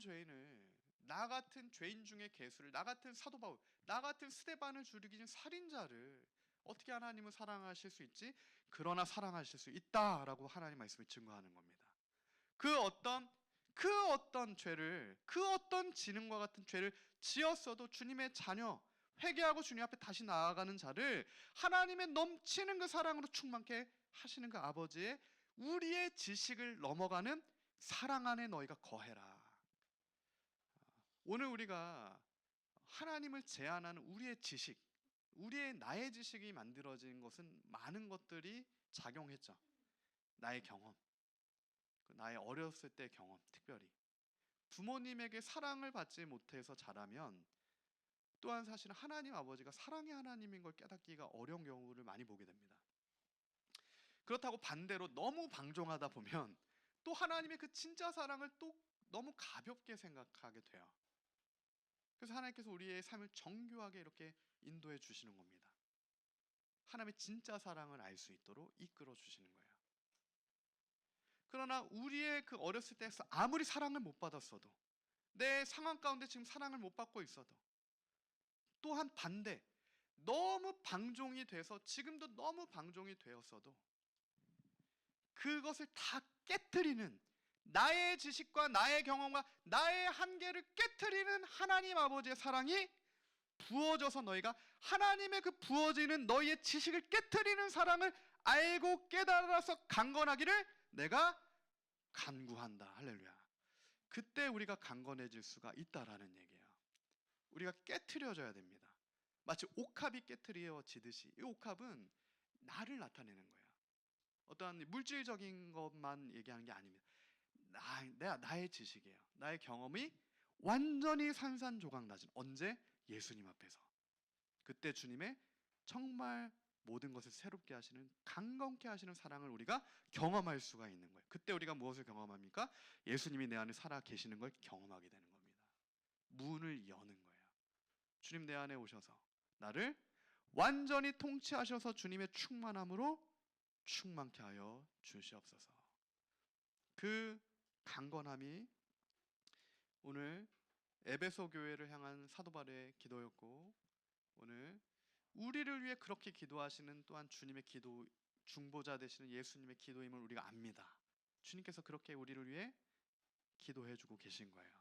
죄인 중에 괴수를, 나 같은 사도 바울, 나 같은 스데반을 죽이는 살인자를 어떻게 하나님은 사랑하실 수 있지? 그러나 사랑하실 수 있다라고 하나님 말씀을 증거하는 겁니다. 그 어떤 죄를, 그 어떤 지능과 같은 죄를 지었어도 주님의 자녀, 회개하고 주님 앞에 다시 나아가는 자를 하나님의 넘치는 그 사랑으로 충만케 하시는 그 아버지의 우리의 지식을 넘어가는 사랑 안에 너희가 거해라. 오늘 우리가 하나님을 제한하는 우리의 지식, 나의 지식이 만들어진 것은 많은 것들이 작용했죠. 나의 경험, 나의 어렸을 때 경험, 특별히 부모님에게 사랑을 받지 못해서 자라면, 또한 사실은 하나님 아버지가 사랑의 하나님인 걸 깨닫기가 어려운 경우를 많이 보게 됩니다. 그렇다고 반대로 너무 방종하다 보면 또 하나님의 그 진짜 사랑을 또 너무 가볍게 생각하게 돼요. 그래서 하나님께서 우리의 삶을 정교하게 이렇게 인도해 주시는 겁니다. 하나님의 진짜 사랑을 알 수 있도록 이끌어 주시는 거예요. 그러나 우리의 그 어렸을 때 아무리 사랑을 못 받았어도, 내 상황 가운데 지금 사랑을 못 받고 있어도, 또한 반대, 너무 방종이 돼서 지금도 너무 방종이 되었어도 그것을 다 깨트리는, 나의 지식과 나의 경험과 나의 한계를 깨트리는 하나님 아버지의 사랑이 부어져서 너희가 하나님의 그 부어지는 너희의 지식을 깨트리는 사랑을 알고 깨달아서 강건하기를 내가 간구한다. 할렐루야. 그때 우리가 강건해질 수가 있다라는 얘기예요. 우리가 깨트려져야 됩니다. 마치 옥합이 깨트려지듯이. 이 옥합은 나를 나타내는 거예요. 어떠한 물질적인 것만 얘기하는 게 아닙니다. 나의 지식이에요. 나의 경험이 완전히 산산조각 나진. 언제? 예수님 앞에서. 그때 주님의 정말 모든 것을 새롭게 하시는, 강건케 하시는 사랑을 우리가 경험할 수가 있는 거예요. 그때 우리가 무엇을 경험합니까? 예수님이 내 안에 살아 계시는 걸 경험하게 되는 겁니다. 문을 여는 거예요. 주님 내 안에 오셔서 나를 완전히 통치하셔서 주님의 충만함으로 충만케 하여 주시옵소서. 그 강건함이 오늘 에베소 교회를 향한 사도 바울의 기도였고, 오늘 우리를 위해 그렇게 기도하시는 또한 주님의 기도 중보자 되시는 예수님의 기도임을 우리가 압니다. 주님께서 그렇게 우리를 위해 기도해 주고 계신 거예요.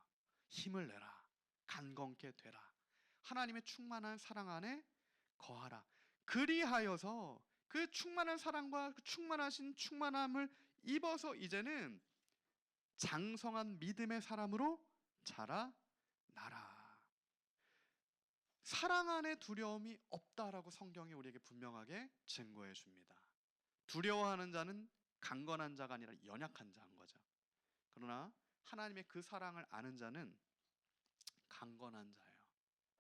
힘을 내라, 강건케 되라, 하나님의 충만한 사랑 안에 거하라. 그리하여서 그 충만한 사랑과 그 충만하신 충만함을 입어서 이제는 장성한 믿음의 사람으로 자라나라. 사랑 안에 두려움이 없다라고 성경이 우리에게 분명하게 증거해 줍니다. 두려워하는 자는 강건한 자가 아니라 연약한 자인 거죠. 그러나 하나님의 그 사랑을 아는 자는 강건한 자예요.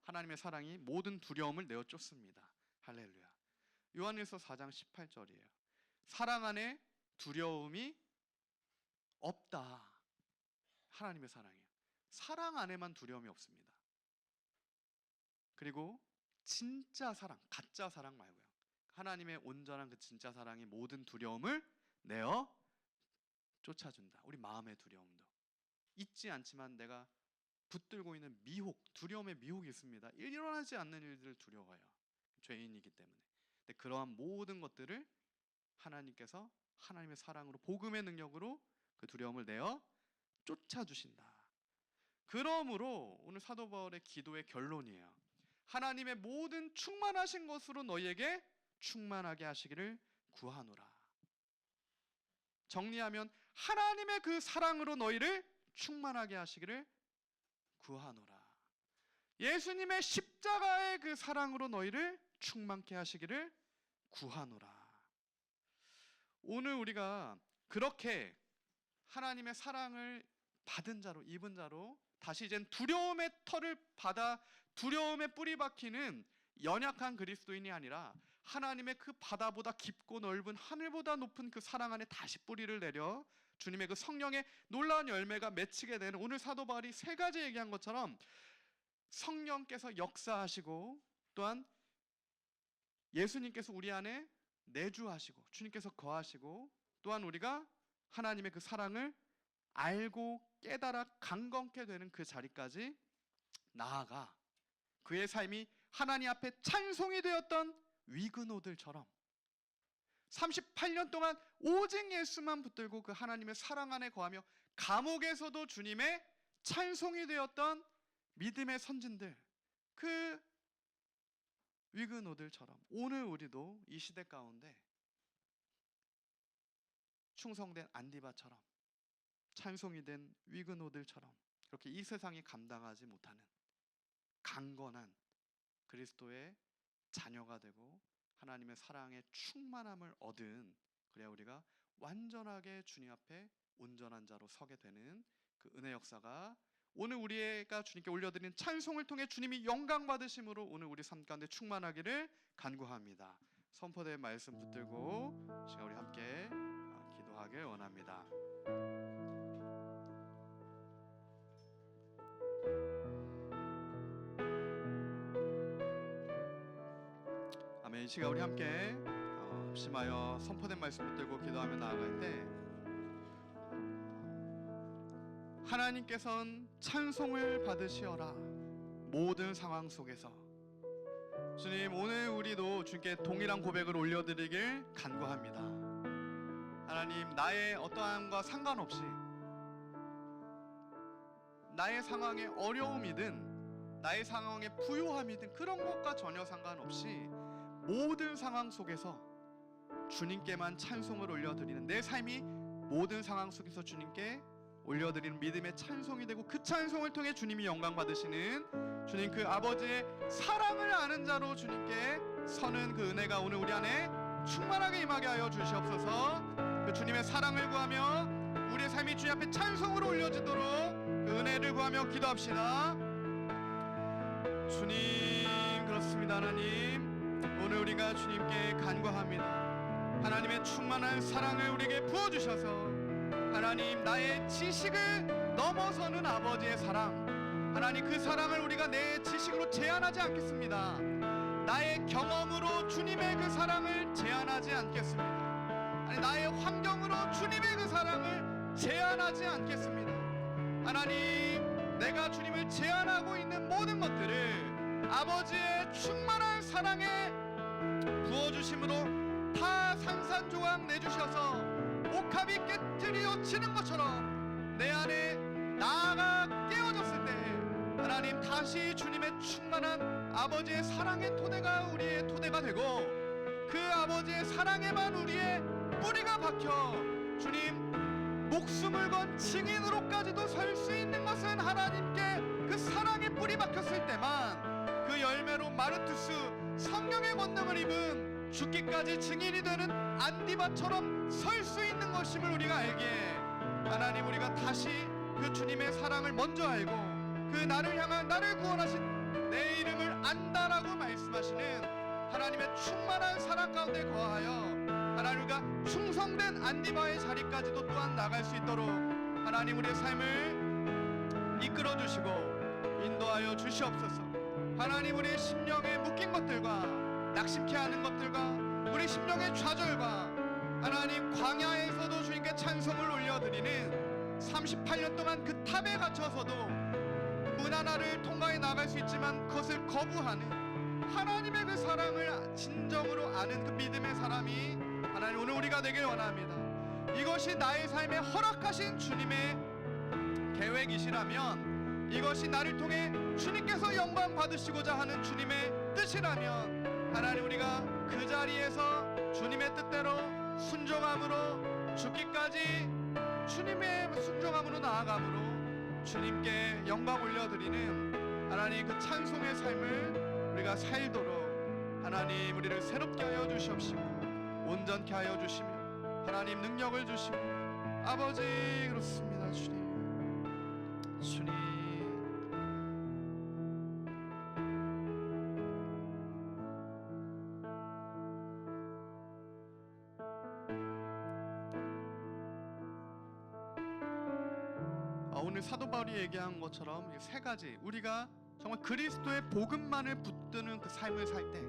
하나님의 사랑이 모든 두려움을 내어 쫓습니다. 할렐루야. 요한일서 4장 18절이에요. 사랑 안에 두려움이 없다. 하나님의 사랑이에요. 사랑 안에만 두려움이 없습니다. 그리고 진짜 사랑, 가짜 사랑 말고요. 하나님의 온전한 그 진짜 사랑이 모든 두려움을 내어 쫓아준다. 우리 마음의 두려움도 있지 않지만 내가 붙들고 있는 미혹, 두려움의 미혹이 있습니다. 일어나지 않는 일들을 두려워해요. 죄인이기 때문에. 근데 그러한 모든 것들을 하나님께서 하나님의 사랑으로, 복음의 능력으로 그 두려움을 내어 쫓아주신다. 그러므로 오늘 사도 바울의 기도의 결론이에요. 하나님의 모든 충만하신 것으로 너희에게 충만하게 하시기를 구하노라. 정리하면 하나님의 그 사랑으로 너희를 충만하게 하시기를 구하노라. 예수님의 십자가의 그 사랑으로 너희를 충만케 하시기를 구하노라. 오늘 우리가 그렇게 하나님의 사랑을 받은 자로, 입은 자로 다시 이젠 두려움의 털을 받아 두려움에 뿌리 박히는 연약한 그리스도인이 아니라 하나님의 그 바다보다 깊고 넓은 하늘보다 높은 그 사랑 안에 다시 뿌리를 내려 주님의 그 성령의 놀라운 열매가 맺히게 되는, 오늘 사도 바울이 세 가지 얘기한 것처럼 성령께서 역사하시고 또한 예수님께서 우리 안에 내주하시고 주님께서 거하시고 또한 우리가 하나님의 그 사랑을 알고 깨달아 강건케 되는 그 자리까지 나아가 그의 삶이 하나님 앞에 찬송이 되었던 위그노들처럼 38년 동안 오직 예수만 붙들고 그 하나님의 사랑 안에 거하며 감옥에서도 주님의 찬송이 되었던 믿음의 선진들, 그 위그노들처럼 오늘 우리도 이 시대 가운데 충성된 안디바처럼 찬송이 된 위그노들처럼 그렇게 이 세상이 감당하지 못하는 강건한 그리스도의 자녀가 되고 하나님의 사랑의 충만함을 얻은, 그래야 우리가 완전하게 주님 앞에 온전한 자로 서게 되는 그 은혜 역사가 오늘 우리가 주님께 올려드리는 찬송을 통해 주님이 영광 받으심으로 오늘 우리 삶 가운데 충만하기를 간구합니다. 선포된 말씀 붙들고 시간 우리 함께 기도하길 원합니다. 아멘. 이 시간 우리 함께 심하여 선포된 말씀 붙들고 기도하며 나아갈 때 하나님께서는 찬송을 받으시어라. 모든 상황 속에서 주님, 오늘 우리도 주님께 동일한 고백을 올려드리길 간구합니다. 하나님, 나의 어떠함과 상관없이 나의 상황의 어려움이든 나의 상황의 부요함이든 그런 것과 전혀 상관없이 모든 상황 속에서 주님께만 찬송을 올려드리는 내 삶이 모든 상황 속에서 주님께 올려드리는 믿음의 찬송이 되고 그 찬송을 통해 주님이 영광 받으시는 주님 그 아버지의 사랑을 아는 자로 주님께 서는 그 은혜가 오늘 우리 안에 충만하게 임하게 하여 주시옵소서. 그 주님의 사랑을 구하며 우리의 삶이 주님 앞에 찬송으로 올려지도록 그 은혜를 구하며 기도합시다. 주님, 그렇습니다. 하나님, 오늘 우리가 주님께 간구합니다. 하나님의 충만한 사랑을 우리에게 부어주셔서 하나님, 나의 지식을 넘어서는 아버지의 사랑, 하나님 그 사랑을 우리가 내 지식으로 제한하지 않겠습니다. 나의 경험으로 주님의 그 사랑을 제한하지 않겠습니다. 아니, 나의 환경으로 주님의 그 사랑을 제한하지 않겠습니다. 하나님, 내가 주님을 제한하고 있는 모든 것들을 아버지의 충만한 사랑에 부어주심으로 다 산산조각 내주셔서 옥합이 깨트려지는 것처럼 내 안에 나아가 깨어졌을 때 하나님, 다시 주님의 충만한 아버지의 사랑의 토대가 우리의 토대가 되고 그 아버지의 사랑에만 우리의 뿌리가 박혀 주님, 목숨을 건 증인으로까지도 설 수 있는 것은 하나님께 그 사랑의 뿌리 박혔을 때만 그 열매로 마르투스 성령의 권능을 입은 죽기까지 증인이 되는 안디바처럼 설 수 있는 것임을 우리가 알기에 하나님, 우리가 다시 그 주님의 사랑을 먼저 알고 그 나를 향한 나를 구원하신 내 이름을 안다라고 말씀하시는 하나님의 충만한 사랑 가운데 거하여 하나님, 우리가 충성된 안디바의 자리까지도 또한 나갈 수 있도록 하나님, 우리의 삶을 이끌어 주시고 인도하여 주시옵소서. 하나님, 우리의 심령에 묶인 것들과 낙심케 하는 것들과 우리 심령의 좌절과 하나님, 광야에서도 주님께 찬송을 올려드리는 38년 동안 그 탑에 갇혀서도 문 하나를 통과해 나갈 수 있지만 그것을 거부하는 하나님의 그 사랑을 진정으로 아는 그 믿음의 사람이 하나님, 오늘 우리가 되길 원합니다. 이것이 나의 삶에 허락하신 주님의 계획이시라면, 이것이 나를 통해 주님께서 영광 받으시고자 하는 주님의 뜻이라면 하나님, 우리가 그 자리에서 주님의 뜻대로 순종함으로 죽기까지 주님의 순종함으로 나아감으로 주님께 영광 올려드리는 하나님 그 찬송의 삶을 우리가 살도록 하나님, 우리를 새롭게 하여 주시옵시고 온전케 하여 주시며 하나님 능력을 주시고 아버지, 그렇습니다. 주님, 오늘 사도 바울이 얘기한 것처럼 이 세 가지, 우리가 정말 그리스도의 복음만을 붙드는 그 삶을 살 때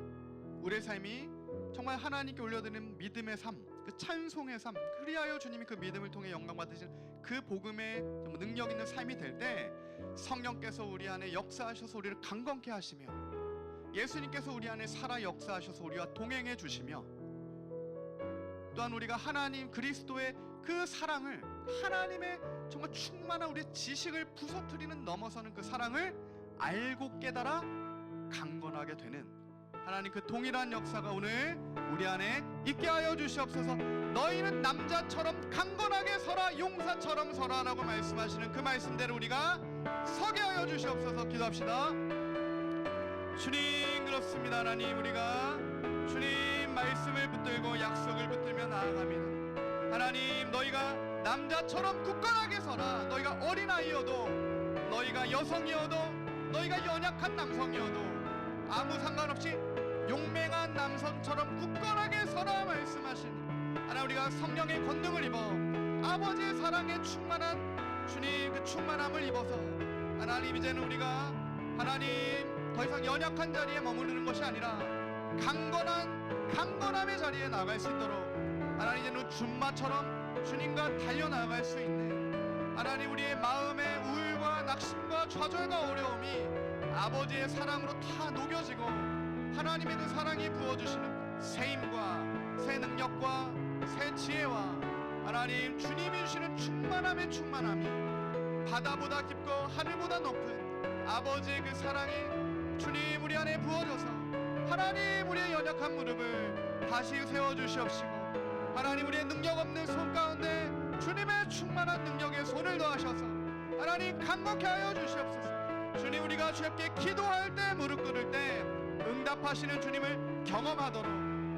우리의 삶이 정말 하나님께 올려드리는 믿음의 삶, 그 찬송의 삶, 그리하여 주님이 그 믿음을 통해 영광 받으신 그 복음의 능력 있는 삶이 될 때 성령께서 우리 안에 역사하셔서 우리를 강건케 하시며 예수님께서 우리 안에 살아 역사하셔서 우리와 동행해 주시며 또한 우리가 하나님 그리스도의 그 사랑을, 하나님의 정말 충만한 우리의 지식을 부서뜨리는 넘어서는 그 사랑을 알고 깨달아 강건하게 되는 하나님 그 동일한 역사가 오늘 우리 안에 있게 하여 주시옵소서. 너희는 남자처럼 강건하게 서라, 용사처럼 서라 라고 말씀하시는 그 말씀대로 우리가 서게 하여 주시옵소서. 기도합시다. 주님, 그렇습니다. 하나님, 우리가 주님 말씀을 붙들고 약속을 붙들며 나아갑니다. 하나님, 너희가 남자처럼 굳건하게 서라. 너희가 어린아이여도, 너희가 여성이어도, 너희가 연약한 남성이어도 아무 상관없이 용맹한 남성처럼 굳건하게 서라 말씀하시니 하나님, 우리가 성령의 권능을 입어 아버지의 사랑에 충만한 주님 그 충만함을 입어서 하나님, 이제는 우리가 하나님 더 이상 연약한 자리에 머무르는 것이 아니라 강건함의 자리에 나갈 수 있도록 하나님, 이제는 준마처럼 주님과 달려나갈 수 있는 하나님, 우리의 마음의 우울과 낙심과 좌절과 어려움이 아버지의 사랑으로 다 녹여지고 하나님의 그 사랑이 부어주시는 새 힘과 새 능력과 새 지혜와 하나님 주님이 주시는 충만함의 충만함이 바다보다 깊고 하늘보다 높은 아버지의 그 사랑이 주님 우리 안에 부어져서 하나님 우리의 연약한 무릎을 다시 세워주시옵시고 하나님, 우리의 능력 없는 손 가운데 주님의 충만한 능력에 손을 더하셔서 하나님 강건케 하여 주시옵소서. 주님, 우리가 주님께 기도할 때, 무릎 꿇을 때 응답하시는 주님을 경험하도록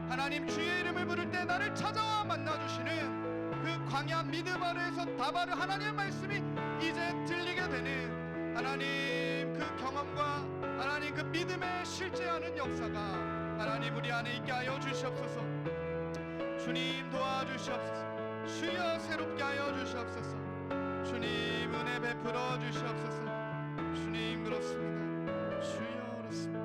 하나님, 주의 이름을 부를 때 나를 찾아와 만나주시는 그 광야 미드바르에서 다바르 하나님의 말씀이 이제 들리게 되는 하나님 그 경험과 하나님 그 믿음에 실제하는 역사가 하나님 우리 안에 있게 하여 주시옵소서. 주님 도와주시옵소서. 주여 새롭게 하여 주시옵소서. 주님 은혜 베풀어 주시옵소서. 주님, 그렇습니다. 주여, 그렇습니다.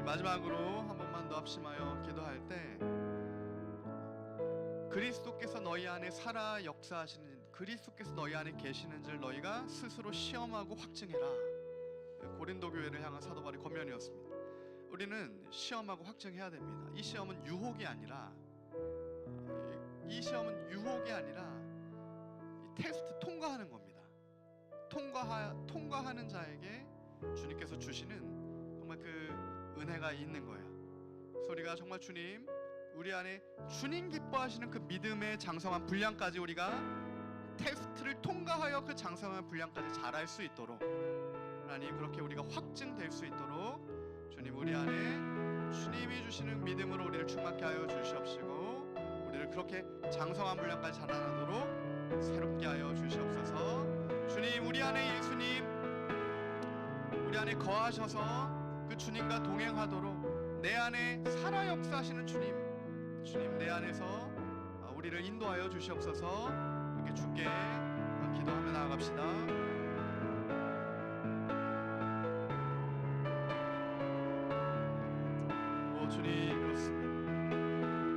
마지막으로 한 번만 더 합심하여 기도할 때 그리스도께서 너희 안에 살아 역사하시는, 그리스도께서 너희 안에 계시는 줄 너희가 스스로 시험하고 확증해라. 고린도 교회를 향한 사도 바울의 권면이었습니다. 우리는 시험하고 확증해야 됩니다. 이 시험은 유혹이 아니라 이 테스트 통과하는 겁니다. 통과하는 자에게 주님께서 주시는 정말 그 은혜가 있는 거예요. 그래서 우리가 정말 주님, 우리 안에 주님 기뻐하시는 그 믿음의 장성한 분량까지 우리가 테스트를 통과하여 그 장성한 분량까지 잘할 수 있도록 하나님, 그렇게 우리가 확증될 수 있도록 주님 우리 안에 주님이 주시는 믿음으로 우리를 충만케 하여 주시옵시고 우리를 그렇게 장성한 분량까지 자라나도록 새롭게 하여 주시옵소서. 주님, 우리 안에 예수님 우리 안에 거하셔서 그 주님과 동행하도록 내 안에 살아 역사하시는 주님 내 안에서 우리를 인도하여 주시옵소서. 이렇게 주께 기도하며 나아갑시다. 주님, 그렇습니다.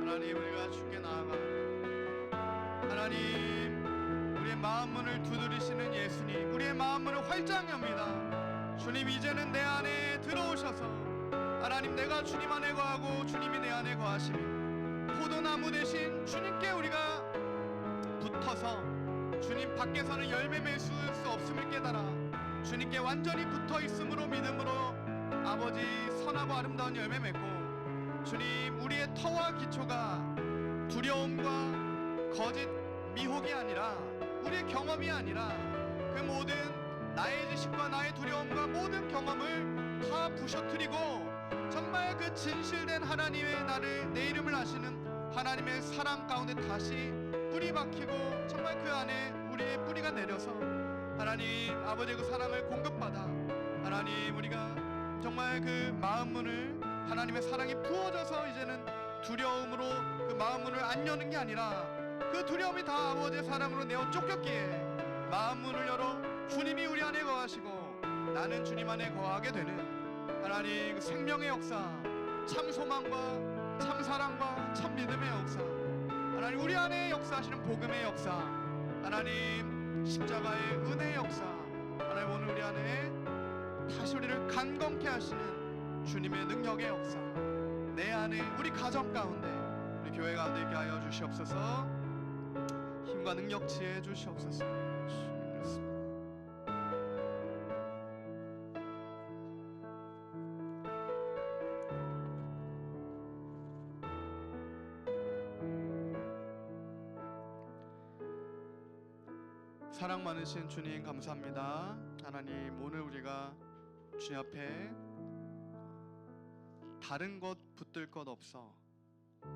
하나님, 우리가 주께 나아가 하나님 우리의 마음 문을 두드리시는 예수님, 우리의 마음 문을 활짝 엽니다. 주님, 이제는 내 안에 들어오셔서 하나님, 내가 주님 안에 거하고 주님이 내 안에 거하시며 포도나무 대신 주님께 우리가 붙어서 주님 밖에서는 열매 맺을 수 없음을 깨달아 주님께 완전히 붙어 있음으로 믿음으로 아버지 선하고 아름다운 열매 맺고 주님, 우리의 터와 기초가 두려움과 거짓 미혹이 아니라 우리의 경험이 아니라 그 모든 나의 지식과 나의 두려움과 모든 경험을 다 부셔뜨리고 정말 그 진실된 하나님의 나를 내 이름을 아시는 하나님의 사랑 가운데 다시 뿌리 박히고 정말 그 안에 우리의 뿌리가 내려서 하나님 아버지의 그 사랑을 공급받아 하나님 우리가 정말 그 마음 문을 하나님의 사랑이 부어져서 이제는 두려움으로 그 마음 문을 안 여는 게 아니라 그 두려움이 다 아버지의 사랑으로 내어 쫓겼기에 마음 문을 열어 주님이 우리 안에 거하시고 나는 주님 안에 거하게 되는 하나님 그 생명의 역사, 참 소망과 참 사랑과 참 믿음의 역사, 하나님 우리 안에 역사하시는 복음의 역사, 하나님 십자가의 은혜의 역사, 하나님 오늘 우리 안에 다시 우리를 강건케 하시는 주님의 능력의 역사, 내 안에 우리 가정 가운데 우리 교회 가운데 있게 하여 주시옵소서. 힘과 능력 지혜 주시옵소서. 주님 그렇습니다. 사랑 많으신 주님 감사합니다. 하나님 오늘 우리가 주님 앞에 다른 것 붙들 것 없어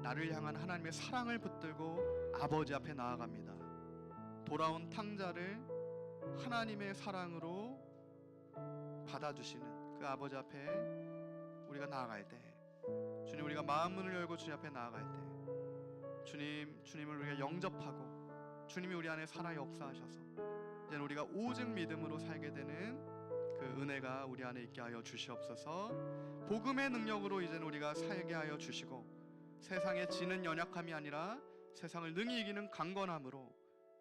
나를 향한 하나님의 사랑을 붙들고 아버지 앞에 나아갑니다. 돌아온 탕자를 하나님의 사랑으로 받아주시는 그 아버지 앞에 우리가 나아갈 때, 주님 우리가 마음 문을 열고 주님 앞에 나아갈 때 주님을 우리가 영접하고 주님이 우리 안에 살아 역사하셔서 이제 우리가 오직 믿음으로 살게 되는 그 은혜가 우리 안에 있게 하여 주시옵소서. 복음의 능력으로 이제는 우리가 살게 하여 주시고 세상에 지는 연약함이 아니라 세상을 능히 이기는 강건함으로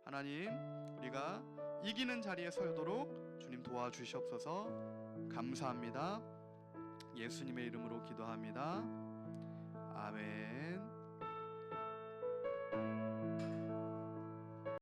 하나님 우리가 이기는 자리에 서도록 주님 도와주시옵소서. 감사합니다. 예수님의 이름으로 기도합니다. 아멘.